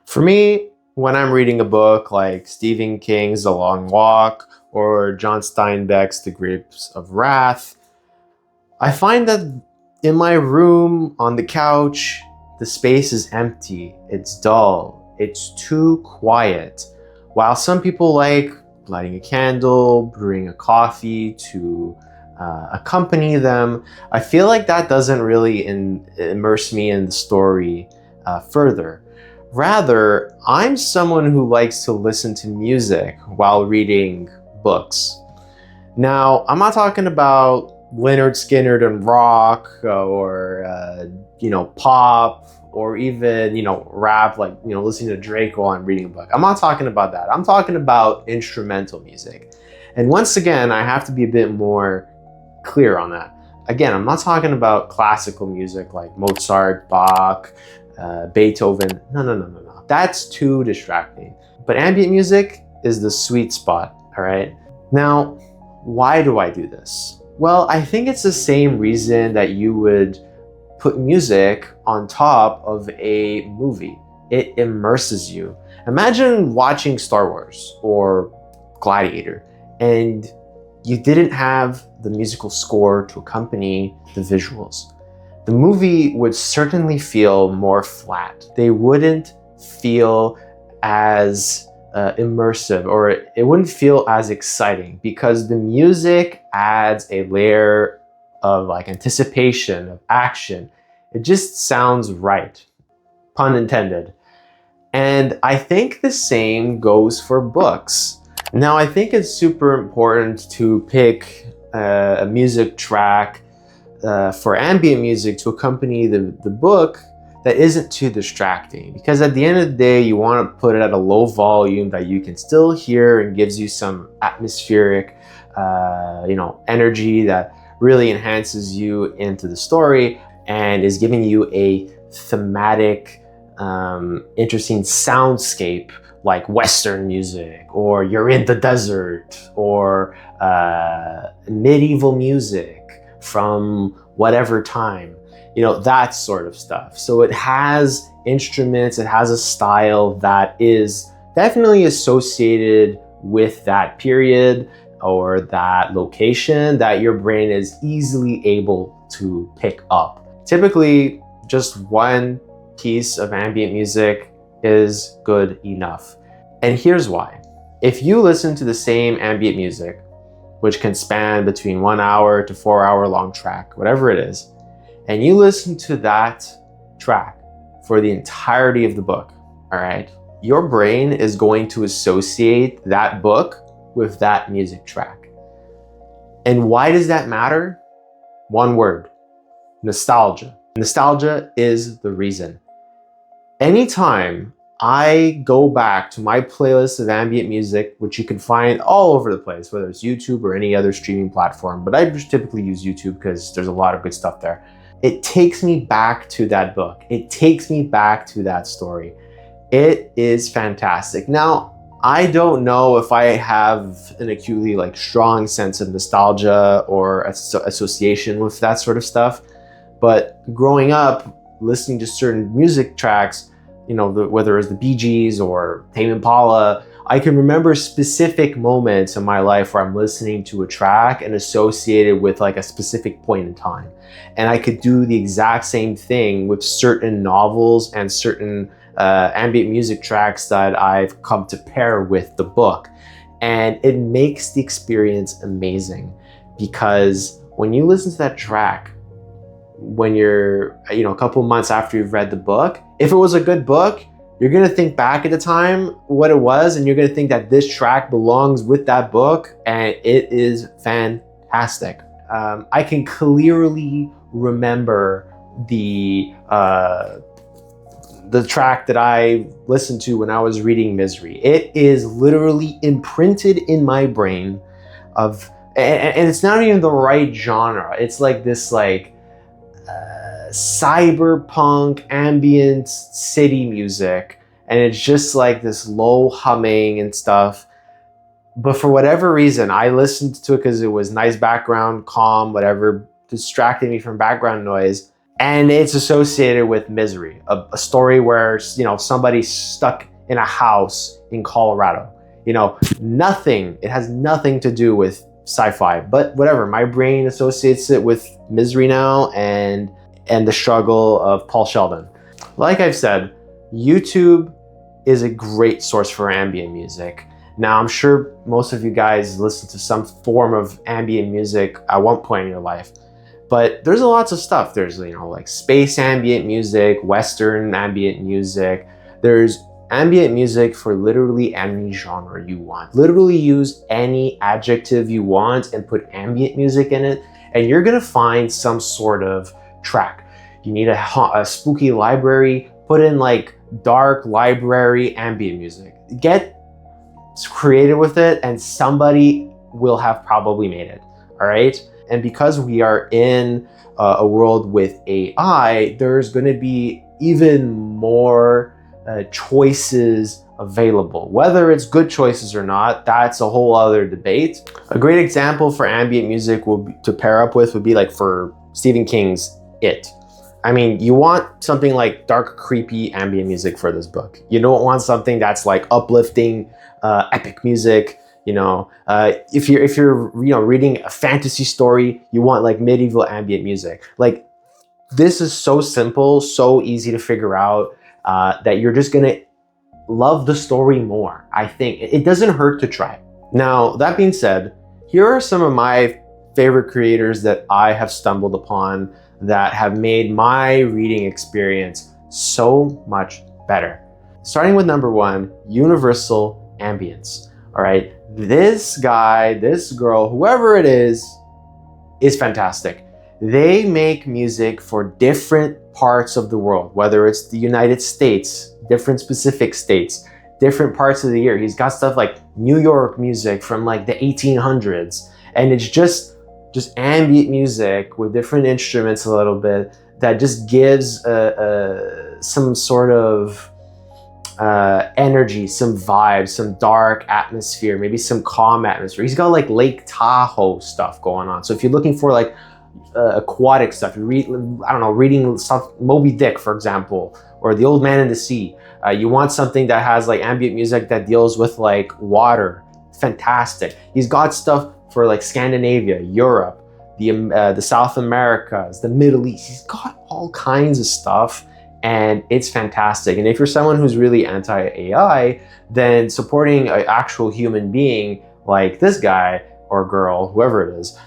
For me, when I'm reading a book like Stephen King's The Long Walk or John Steinbeck's The Grapes of Wrath, I find that in my room, on the couch, the space is empty, it's dull, it's too quiet. While some people like lighting a candle, brewing a coffee to accompany them, I feel like that doesn't really immerse me in the story further. Rather, I'm someone who likes to listen to music while reading books. Now, I'm not talking about Leonard Skinner and rock or pop or even rap, like listening to Drake while I'm reading a book. I'm not talking about that. I'm talking about instrumental music. And once again, I have to be a bit more clear on that. Again, I'm not talking about classical music like Mozart, Bach, Beethoven. No. That's too distracting. But ambient music is the sweet spot, all right? Now, why do I do this? Well, I think it's the same reason that you would put music on top of a movie. It immerses you. Imagine watching Star Wars or Gladiator, and you didn't have the musical score to accompany the visuals. The movie would certainly feel more flat. They wouldn't feel as immersive, or it wouldn't feel as exciting because the music adds a layer of anticipation, of action. It just sounds right, pun intended. And I think the same goes for books. Now, I think it's super important to pick a music track for ambient music to accompany the book that isn't too distracting, because at the end of the day you want to put it at a low volume that you can still hear and gives you some atmospheric energy that really enhances you into the story and is giving you a thematic interesting soundscape, like Western music, or you're in the desert, or medieval music from whatever time, that sort of stuff. So it has instruments, it has a style that is definitely associated with that period or that location that your brain is easily able to pick up. Typically, just one piece of ambient music is good enough. And here's why. If you listen to the same ambient music, which can span between 1 hour to 4 hour long track, whatever it is, and you listen to that track for the entirety of the book, all right, your brain is going to associate that book with that music track. And why does that matter? One word: nostalgia. Nostalgia is the reason. Anytime I go back to my playlist of ambient music, which you can find all over the place, whether it's YouTube or any other streaming platform, but I just typically use YouTube because there's a lot of good stuff there. It takes me back to that book. It takes me back to that story. It is fantastic. Now, I don't know if I have an acutely strong sense of nostalgia or association with that sort of stuff, but growing up, listening to certain music tracks, whether it's the Bee Gees or Tame Impala, I can remember specific moments in my life where I'm listening to a track and associated with a specific point in time. And I could do the exact same thing with certain novels and certain ambient music tracks that I've come to pair with the book. And it makes the experience amazing, because when you listen to that track, when you're a couple months after you've read the book, if it was a good book, you're going to think back at the time what it was, and you're going to think that this track belongs with that book, and it is fantastic. I can clearly remember the track that I listened to when I was reading Misery. It is literally imprinted in my brain and it's not even the right genre. It's this cyberpunk ambient city music, and it's just this low humming and stuff. But for whatever reason, I listened to it because it was nice background, calm, whatever, distracted me from background noise. And it's associated with misery, a story where, you know, somebody's stuck in a house in Colorado. You know, nothing, it has nothing to do with sci-fi, but whatever, my brain associates it with misery now and the struggle of Paul Sheldon. Like I've said, YouTube is a great source for ambient music. Now, I'm sure most of you guys listen to some form of ambient music at one point in your life, but there's lots of stuff. There's, you know, like space ambient music, Western ambient music. There's ambient music for literally any genre you want. Literally use any adjective you want and put ambient music in it, and you're gonna find some sort of track. You need a spooky library, put in like dark library ambient music. Get creative with it and somebody will have probably made it, all right? And because we are in a world with AI, there's gonna be even more choices available. Whether it's good choices or not, that's a whole other debate. A great example for ambient music to pair up with would be like for Stephen King's It. I mean, you want something like dark, creepy ambient music for this book. You don't want something that's like uplifting, epic music. You know, if you're reading a fantasy story, you want like medieval ambient music. Like, this is so simple, so easy to figure out, that you're just gonna love the story more. I think it doesn't hurt to try. Now, that being said, here are some of my favorite creators that I have stumbled upon that have made my reading experience so much better. Starting with number one, Universal Ambience. All right, this guy, this girl, whoever it is fantastic. They make music for different parts of the world, whether it's the United States, different specific states, different parts of the year. He's got stuff like New York music from like the 1800s, and it's just ambient music with different instruments a little bit that just gives some sort of energy, some vibes, some dark atmosphere, maybe some calm atmosphere. He's got like Lake Tahoe stuff going on. So if you're looking for like aquatic stuff, you read, I don't know, reading stuff, Moby Dick, for example, or The Old Man in the Sea. You want something that has like ambient music that deals with like water. Fantastic. He's got stuff for like Scandinavia, Europe, the South Americas, the Middle East. He's got all kinds of stuff, and it's fantastic. And if you're someone who's really anti-AI, then supporting an actual human being like this guy or girl, whoever it is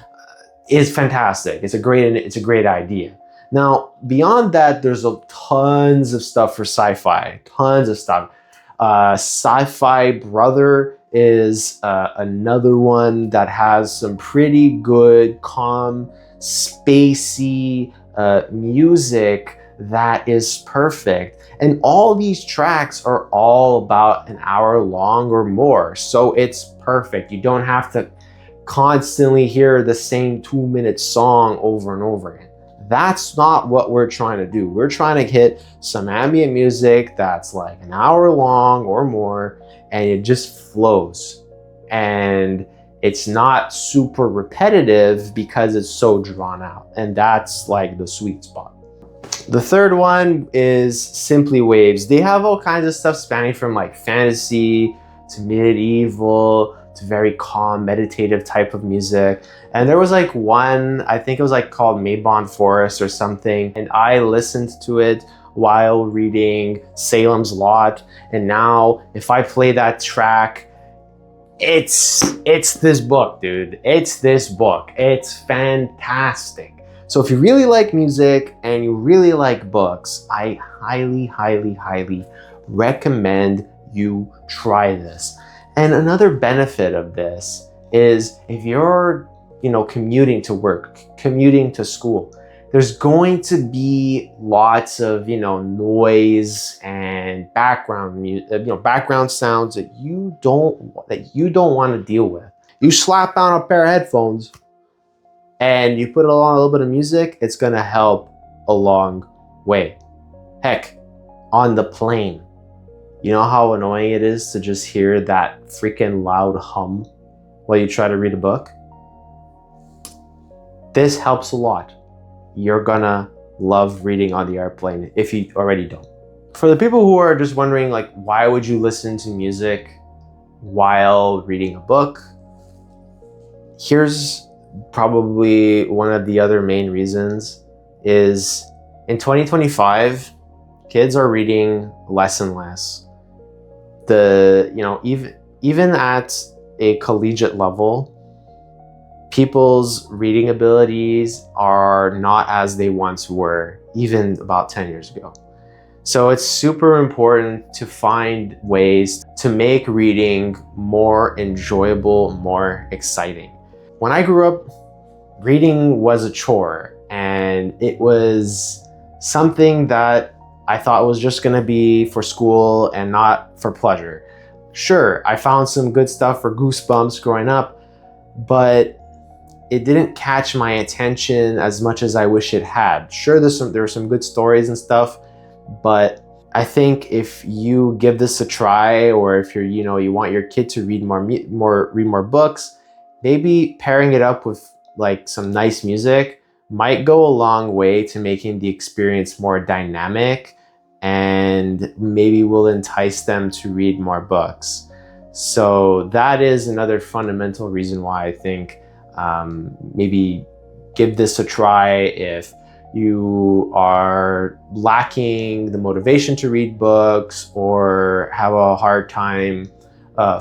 fantastic. It's a great idea. Now, beyond that, there's tons of stuff for sci-fi, tons of stuff. Sci-Fi Brother is another one that has some pretty good, calm, spacey music that is perfect. And all these tracks are all about an hour long or more, so it's perfect. You don't have to constantly hear the same 2-minute song over and over again. That's not what we're trying to do. We're trying to hit some ambient music that's like an hour long or more, and it just flows. And it's not super repetitive because it's so drawn out. And that's like the sweet spot. The third one is Simply Waves. They have all kinds of stuff spanning from like fantasy to medieval to very calm, meditative type of music. And there was like one, I think it was like called Mabon Forest or something. And I listened to it while reading Salem's Lot. And now if I play that track, it's this book, dude. It's this book. It's fantastic. So if you really like music and you really like books, I highly, highly, highly recommend you try this. And another benefit of this is if you're, commuting to work, commuting to school, there's going to be lots of, noise and background sounds that you don't want to deal with. You slap on a pair of headphones and you put on a little bit of music, it's gonna help a long way. Heck, on the plane, you know how annoying it is to just hear that freaking loud hum while you try to read a book? This helps a lot. You're gonna love reading on the airplane if you already don't. For the people who are just wondering, like, why would you listen to music while reading a book? Here's probably one of the other main reasons is in 2025, kids are reading less and less. Even at a collegiate level, people's reading abilities are not as they once were, even about 10 years ago. So it's super important to find ways to make reading more enjoyable, more exciting. When I grew up, reading was a chore, and it was something that I thought was just gonna be for school and not for pleasure. Sure, I found some good stuff for Goosebumps growing up, but it didn't catch my attention as much as I wish it had. Sure, there were some good stories and stuff, but I think if you give this a try, or if you want your kid to read more books, maybe pairing it up with like some nice music might go a long way to making the experience more dynamic, and maybe will entice them to read more books. So that is another fundamental reason why I think maybe give this a try if you are lacking the motivation to read books, or have a hard time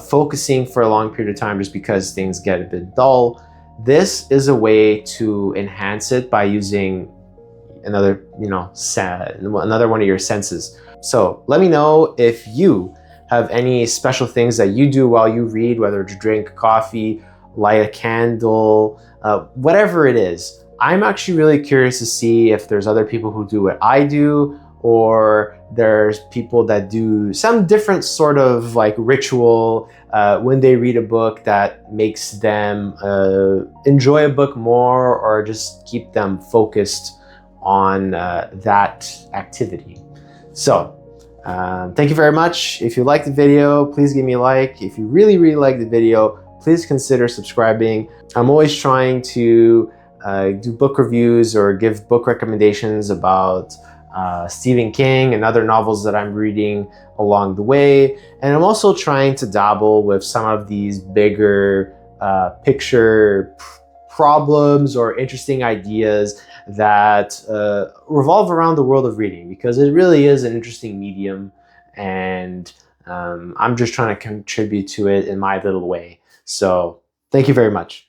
focusing for a long period of time just because things get a bit dull. This is a way to enhance it by using another one of your senses. So let me know if you have any special things that you do while you read, whether to drink coffee, light a candle, whatever it is. I'm actually really curious to see if there's other people who do what I do, or there's people that do some different sort of like ritual when they read a book that makes them enjoy a book more, or just keep them focused on that activity. So thank you very much. If you liked the video, please give me a like. If you really like the video, please consider subscribing. I'm always trying to do book reviews or give book recommendations about Stephen King and other novels that I'm reading along the way. And I'm also trying to dabble with some of these bigger picture problems or interesting ideas that revolve around the world of reading, because it really is an interesting medium, and I'm just trying to contribute to it in my little way. So thank you very much.